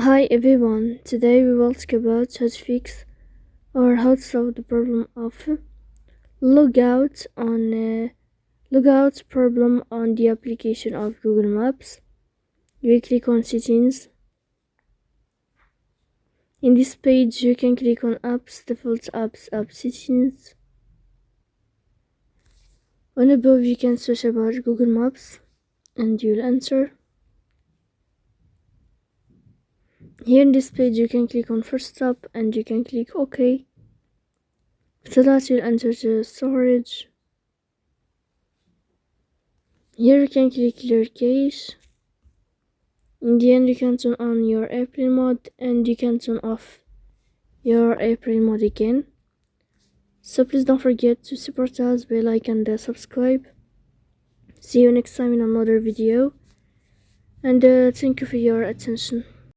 Hi everyone, today we will talk about how to fix or how to solve the problem of logout problem on the application of Google Maps. You click on settings. In this page you can click on apps, default apps, app settings. On above you can search about Google Maps and you'll enter. Here in this page you can click on first step and you can click OK. After that you'll enter the storage. Here you can click clear cache. In the end you can turn on your airplane mode and you can turn off your airplane mode again. So please don't forget to support us by like and subscribe. See you next time in another video, and thank you for your attention.